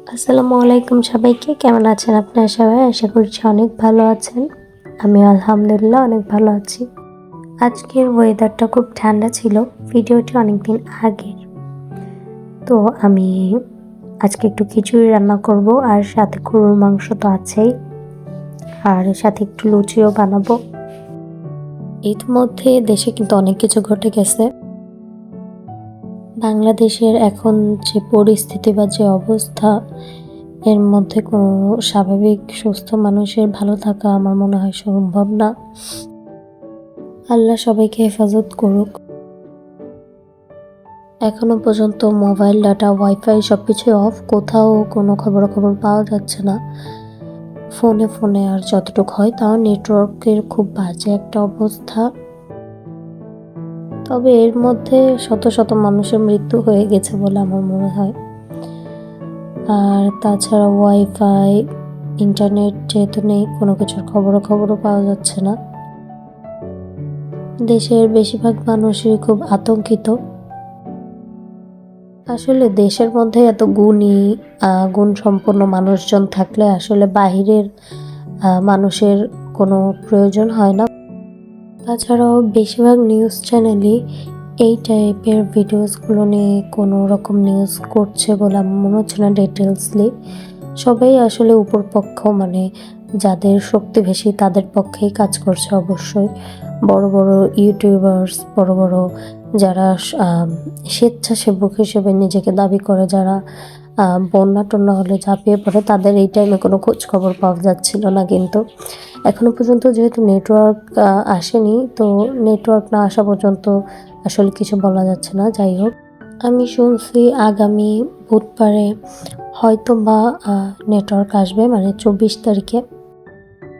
আসসালামু আলাইকুম সবাইকে। কেমন আছেন আপনারা সবাই? আশা করছি অনেক ভালো আছেন। আমি আলহামদুলিল্লাহ অনেক ভালো আছি। আজকের ওয়েদারটা খুব ঠান্ডা ছিল। ভিডিওটি অনেকদিন আগের। তো আমি আজকে একটু খিচুড়ি রান্না করব, আর সাথে গরুর মাংস তো আছেই, আর সাথে একটু লুচিও বানাবো। ইতিমধ্যে দেশে কিন্তু অনেক কিছু ঘটে গেছে। বাংলাদেশের এখন যে পরিস্থিতি বা যে অবস্থা, এর মধ্যে কোনো স্বাভাবিক সুস্থ মানুষের ভালো থাকা আমার মনে হয় সম্ভব না। আল্লাহ সবাইকে হেফাজত করুক। এখনো পর্যন্ত মোবাইল, ডাটা, ওয়াইফাই সবকিছুই অফ। কোথাও কোনো খবর পাওয়া যাচ্ছে না। ফোনে আর যতটুকু হয় তাও নেটওয়ার্কের খুব বাজে একটা অবস্থা। তবে এর মধ্যে শত শত মানুষের মৃত্যু হয়ে গেছে বলে আমার মনে হয়। আর তাছাড়া ওয়াইফাই, ইন্টারনেট যেহেতু নেই, কোনো কিছুর খবরও পাওয়া যাচ্ছে না। দেশের বেশিরভাগ মানুষই খুব আতঙ্কিত। আসলে দেশের মধ্যে এত গুণসম্পন্ন মানুষজন থাকলে আসলে বাহিরের মানুষের কোনো প্রয়োজন হয় না। তাছাড়াও বেশিরভাগ নিউজ চ্যানেলই এই টাইপের ভিডিওসগুলো নিয়ে কোনো রকম নিউজ করছে বলে আমার মনে হচ্ছে না ডিটেলসলি। সবাই আসলে উপরপক্ষ, মানে যাদের শক্তি বেশি তাদের পক্ষেই কাজ করছে। অবশ্যই বড় বড় ইউটিউবার্স, বড় যারা স্বেচ্ছাসেবক হিসেবে নিজেকে দাবি করে, যারা বন্যা টন্যা হলে ঝাঁপিয়ে পড়ে, তাদের এই টাইমে কোনো খোঁজ খবর পাওয়া যাচ্ছিল না। কিন্তু এখনো পর্যন্ত যেহেতু নেটওয়ার্ক আসেনি, তো নেটওয়ার্ক না আসা পর্যন্ত আসলে কিছু বলা যাচ্ছে না। যাই হোক, আমি শুনছি আগামী বুধবারে হয়তো বা নেটওয়ার্ক আসবে, মানে 24 তারিখে।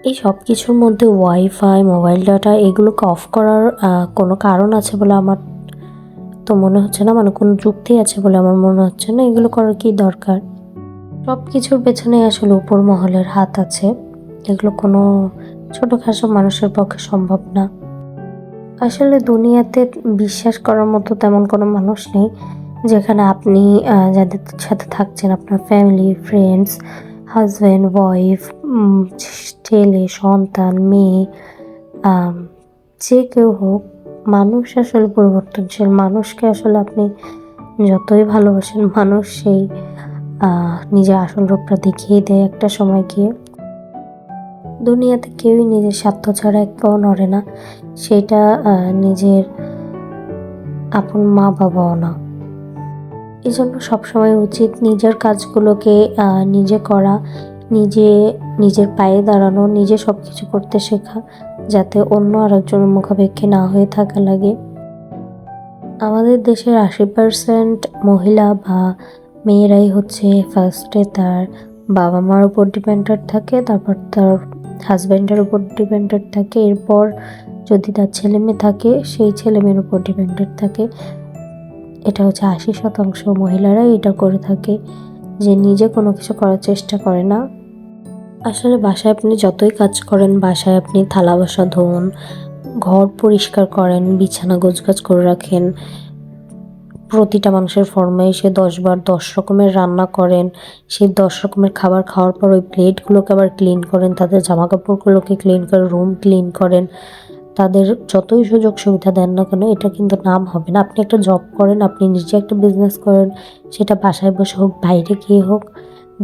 এই সব কিছুর মধ্যে ওয়াইফাই, মোবাইল ডাটা এগুলোকে অফ করার কোনো কারণ আছে বলে আমার তো মনে হচ্ছে না, মানে কোনো যুক্তি আছে বলে আমার মনে হচ্ছে না। এগুলো করার কি দরকার? সব কিছুর পেছনে আসলে উপর মহলের হাত আছে। এগুলো কোনো ছোটখাটো মানুষের পক্ষে সম্ভব না। আসলে দুনিয়াতে বিশ্বাস করার মতো তেমন কোনো মানুষ নেই। যেখানে আপনি যাদের সাথে থাকছেন, আপনার ফ্যামিলি, ফ্রেন্ডস, হাজব্যান্ড, ওয়াইফ, ছেলে, সন্তান, মেয়ে, যে কেউ হোক, মানুষ আসলে পরিবর্তনশীল। মানুষকে আসলে আপনি যতই ভালোবাসেন, মানুষ সেই নিজের আসল রূপটা দেখিয়ে দেয় একটা সময় গিয়ে। দুনিয়াতে কেউই নিজের স্বার্থ ছাড়া এক পাও নড়ে না, সেটা নিজের আপন মা বাবাও না। এই জন্য সবসময় উচিত নিজের কাজগুলোকে নিজে করা, নিজের পায়ে দাঁড়ানো, নিজে সব কিছু করতে শেখা, যাতে অন্য আরেকজনের মুখাপেক্ষী না হয়ে থাকা লাগে। আমাদের দেশের 80% মহিলা বা মেয়েরাই হচ্ছে ফার্স্টে তার বাবা মার উপর ডিপেন্ডেন্ট থাকে, তারপর তার হাজব্যান্ডের উপর ডিপেন্ডেন্ট থাকে, এরপর যদি তার ছেলে মেয়ে থাকে সেই ছেলে মেয়ের উপর ডিপেন্ডেন্ট থাকে। এটা হচ্ছে 80% মহিলারাই এটা করে থাকে, যে নিজে কোনো কিছু করার চেষ্টা করে না। আসলে বাসায় আপনি যতই কাজ করেন, বাসায় আপনি থালা বাসা ধোন, ঘর পরিষ্কার করেন, বিছানা গোছগাছ করে রাখেন, প্রতিটা মানুষের ফরমাইশে 10 বার 10 রকমের রান্না করেন, সেই 10 রকমের খাবার খাওয়ার পর ওই প্লেটগুলোকে আবার ক্লিন করেন, তাদের জামা কাপড়গুলোকে ক্লিন করেন, রুম ক্লিন করেন, তাদের যতই সুযোগ সুবিধা দেন না কেন, এটা কিন্তু নাম হবে না। আপনি একটা জব করেন, আপনি নিজে একটা বিজনেস করেন, সেটা বাসায় বসে হোক, বাইরে গিয়ে হোক,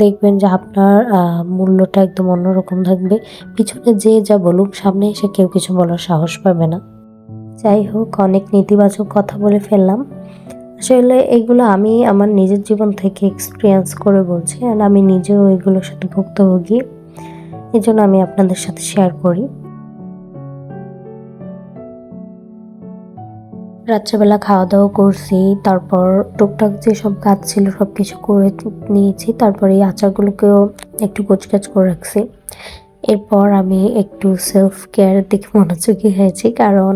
দেখবেন যে আপনার মূল্যটা একদম অন্যরকম থাকবে। পিছনে যে যা বলুক, সামনে এসে কেউ কিছু বলার সাহস পাবে না। যাই হোক, অনেক নেতিবাচক কথা বলে ফেললাম। আসলে এগুলো আমি আমার নিজের জীবন থেকে এক্সপিরিয়েন্স করে বলছি, আর আমি নিজেও এগুলোর সাথে ভুক্তভোগী। এই জন্য আমি আপনাদের সাথে শেয়ার করি। রাত্রেবেলা খাওয়া দাওয়া করছি, তারপর টুকটাক যেসব কাজ ছিল সব কিছু করে নিয়েছি, তারপরে এই আচারগুলোকেও একটু গোছগাছ করে রাখছি। এরপর আমি একটু সেলফ কেয়ারের দিকে মনোযোগী হয়েছি, কারণ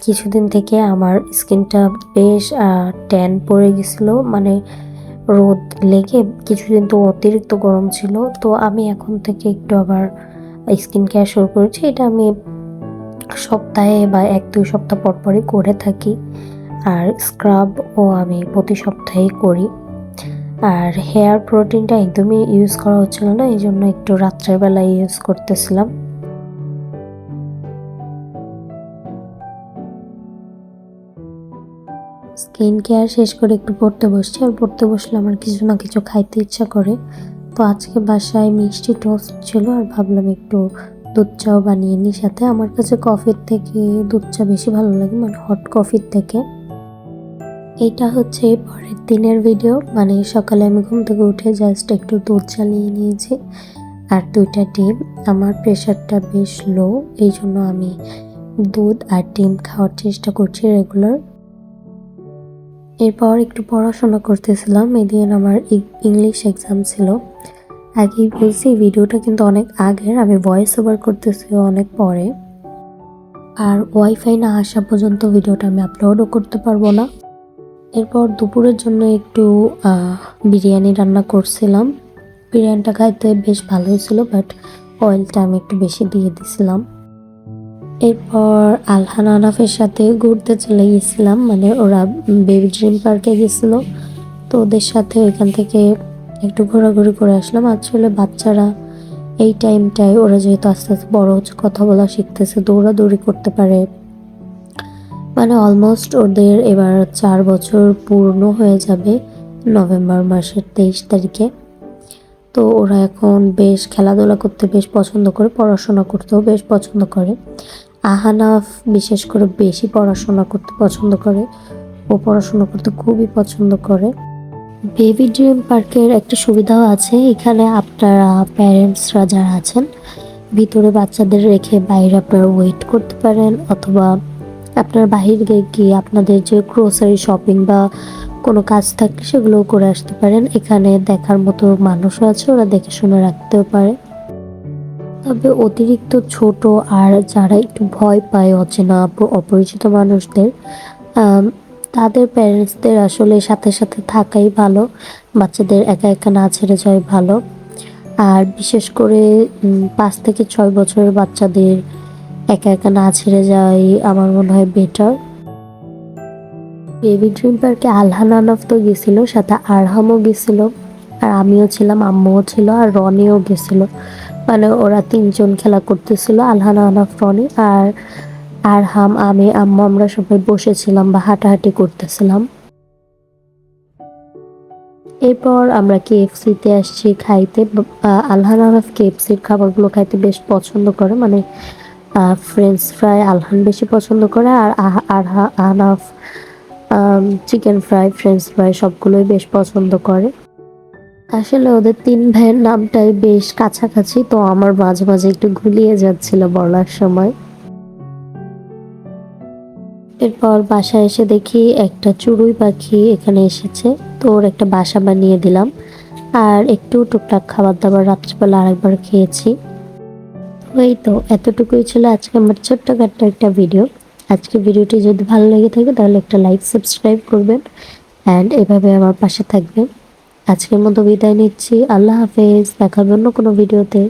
কিছুদিন থেকে আমার স্কিনটা বেশ ট্যান পড়ে গেছিলো, মানে রোদ লেগে। কিছুদিন তো অতিরিক্ত গরম ছিল, তো আমি এখন থেকে একটু আবার স্কিন কেয়ার শুরু করেছি। এটা আমি সপ্তাহে বা 1-2 সপ্তাহ পর পরই করে থাকি, আর স্ক্রাবও আমি প্রতি সপ্তাহেই করি। আর হেয়ার প্রোটিনটা একদমই ইউজ করা হচ্ছিল না, এই জন্য একটু রাত্রের বেলায় ইউজ করতেছিলাম। স্কিন কেয়ার শেষ করে একটু পড়তে বসছি, আর পড়তে বসলে আমার কিছু না কিছু খাইতে ইচ্ছা করে। তো আজকে বাসায় মিষ্টি টোস্ট ছিল, আর ভাবলাম একটু দুধ চাও বানিয়ে নিই সাথে। আমার কাছে কফির থেকে দুধ চা বেশি ভালো লাগে, মানে হট কফির থেকে। এটা হচ্ছে পরের দিনের ভিডিও, মানে সকালে আমি ঘুম থেকে উঠে জাস্ট একটু দুধ চালিয়ে নিয়েছি আর 2টা ডিম। আমার প্রেশারটা বেশ লো, এই জন্য আমি দুধ আর ডিম খাওয়ার চেষ্টা করছি রেগুলার। এরপর একটু পড়াশোনা করতেছিলাম, এদিন আমার ইংলিশ এক্সাম ছিল। আগেই বলছি ভিডিওটা কিন্তু অনেক আগের, আমি ভয়েস ওভার করতেছি অনেক পরে, আর ওয়াইফাই না আসা পর্যন্ত ভিডিওটা আমি আপলোডও করতে পারবো না। এরপর দুপুরের জন্য একটু বিরিয়ানি রান্না করছিলাম। বিরিয়ানিটা খাইতে বেশ ভালোই ছিল, বাট অয়েলটা আমি একটু বেশি দিয়ে দিছিলাম। এরপর আলহান আনাফের সাথে ঘুরতে চলে গেছিলাম, মানে ওরা বেবি ড্রিম পার্কে গেছিলো, তো ওদের সাথে ওইখান থেকে একটু ঘোরাঘুরি করে আসলাম। আসলে বাচ্চারা এই টাইমটায়, ওরা যেহেতু আস্তে আস্তে বড় হচ্ছে, কথা বলা শিখতেছে, দৌড়াদৌড়ি করতে পারে, মানে অলমোস্ট ওদের এবার 4 বছর পূর্ণ হয়ে যাবে নভেম্বর মাসের 23 তারিখে। তো ওরা এখন বেশ খেলাধুলা করতে বেশ পছন্দ করে, পড়াশোনা করতেও বেশ পছন্দ করে। আহানাফ বিশেষ করে বেশি পড়াশোনা করতে পছন্দ করে, ও পড়াশোনা করতে খুবই পছন্দ করে। বেবি ড্রিম পার্কের একটা সুবিধাও আছে, এখানে আপনারা প্যারেন্টসরা যারা আছেন ভিতরে বাচ্চাদের রেখে বাইরে আপনারা ওয়েট করতে পারেন, অথবা আপনার বাহিরে গিয়ে আপনাদের যে গ্রোসারি শপিং বা কোনো কাজ থাকলে সেগুলোও করে আসতে পারেন। এখানে দেখার মতো মানুষও আছে, ওরা দেখে শুনে রাখতেও পারে। তবে অতিরিক্ত ছোট আর যারা একটু ভয় পায় অচেনা অপরিচিত মানুষদের, তাদের প্যারেন্টসদের আসলে সাথে সাথে থাকাই ভালো, বাচ্চাদের একা একা না ছেড়ে যাওয়াই ভালো। আর বিশেষ করে 5 থেকে 6 বছরের বাচ্চাদের একা একা না ছেড়ে যাওয়াই আমার মনে হয় বেটার। বেবি ড্রিম পার্কে আলহান আনাফ তো গেছিল, সাথে আরহামও গেছিল, আর আমিও ছিলাম, আম্মুও ছিল, আর রনিও গেছিল। মানে ওরা 3জন খেলা করতেছিল, আলহান আনাফ রনি আর আরহাম, আমি আম্মু, আমরা সবাই বসেছিলাম বা হাঁটাহাঁটি করতেছিলাম। এরপর আমরা KFC-তে আসছি খাইতে। আলহান আনাফ KFC-র খাবারগুলো খাইতে বেশ পছন্দ করে, মানে ফ্রেঞ্চ ফ্রাই আলহান বেশি পছন্দ করে, আর Anaf chicken fry, French fry সবগুলোই বেশ পছন্দ করে। আসলে ওদের 3 ভাইয়ের নামটাই বেশ কাছাকাছি, তো আমার মাঝে মাঝে একটু গুলিয়ে যাচ্ছিল বলার সময়। এরপর বাসায় এসে দেখি একটা চড়ুই পাখি এখানে এসেছে, তো ওর একটা বাসা বানিয়ে দিলাম, আর একটু টুকটাক খাবার দাবার রাত্রিবেলা আরেকবার খেয়েছি। এই তো এতটুকুই ছিল আজকে আমার ছোট্টখাট্ট একটা ভিডিও। আজকে ভিডিওটি যদি ভালো লেগে থাকে তাহলে একটা লাইক, সাবস্ক্রাইব করবেন, অ্যান্ড এভাবে আমার পাশে থাকবেন। আজকের মতো বিদায় নিচ্ছি, আল্লাহ হাফেজ, দেখা হবে অন্য কোনো ভিডিওতে।